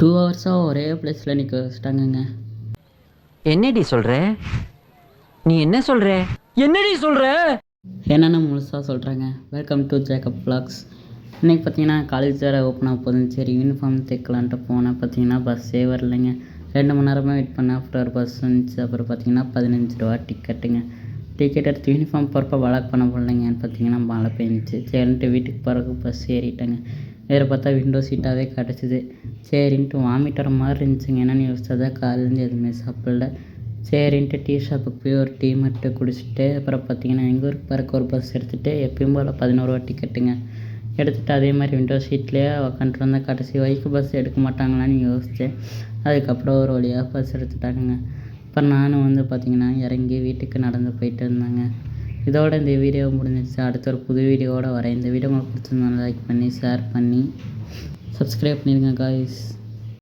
2 ஹவர்ஸா ஒரே பிளேஸில் நிற்க வச்சுட்டாங்கங்க. என்னடி சொல்ற? நீ என்ன சொல்ற? என்னடி சொல்ற? என்னென்ன முழுசாக சொல்கிறாங்க. Welcome to Jacob vlogs. இன்றைக்கி பார்த்தீங்கன்னா காலேஜ் வேறு ஓப்பன் ஆக போகுதுன்னு சரி யூனிஃபார்ம் தைக்கலான்ட்டு போனால் பார்த்தீங்கன்னா பஸ்ஸே வரலைங்க. 2 மணி நேரமாக வெயிட் பண்ணேன். அப்புறம் ஒரு பஸ் வந்துச்சு. அப்புறம் பார்த்தீங்கன்னா 15 ரூபா டிக்கெட்டுங்க. டிக்கெட் எடுத்து யூனிஃபார்ம் போகிறப்ப வழக்கு பண்ண போடலைங்கன்னு பார்த்தீங்கன்னா மழை பெஞ்சிச்சு. சரின்ட்டு வீட்டுக்கு போகிறதுக்கு பஸ் ஏறிட்டேங்க. வேறு பார்த்தா விண்டோ சீட்டாகவே கிடச்சிது. சரின்ட்டு வாமிட் வர மாதிரி இருந்துச்சுங்க. என்னென்னு யோசிச்சா காலையிலேருந்து எதுவுமே சாப்பிடல. சரின்ட்டு டீ ஷாப்புக்கு போய் ஒரு டீ மட்டும் குடிச்சிட்டு அப்புறம் பார்த்தீங்கன்னா எங்கள் ஊருக்கு போகிறக்கு ஒரு பஸ் எடுத்துகிட்டு எப்பயும் போல் 11 ரூபா டிக்கெட்டுங்க எடுத்துகிட்டு அதே மாதிரி விண்டோ சீட்லேயே உக்காண்ட்டு வந்தால் கடைசி வரைக்கும் பஸ் எடுக்க மாட்டாங்களான்னு யோசித்தேன். அதுக்கப்புறம் ஒரு வழியாக பஸ் எடுத்துட்டாங்க. அப்புறம் நானும் பார்த்திங்கன்னா இறங்கி வீட்டுக்கு நடந்து போயிட்டு இருந்தேங்க. இதோட இந்த வீடியோ முடிஞ்சிச்சு. அடுத்த ஒரு புது வீடியோவோட வரேன். இந்த வீடியோ உங்களுக்கு பிடிச்சிருந்தாலும் லைக் பண்ணி ஷேர் பண்ணி சப்ஸ்கிரைப் பண்ணிடுங்க காய்ஸ்.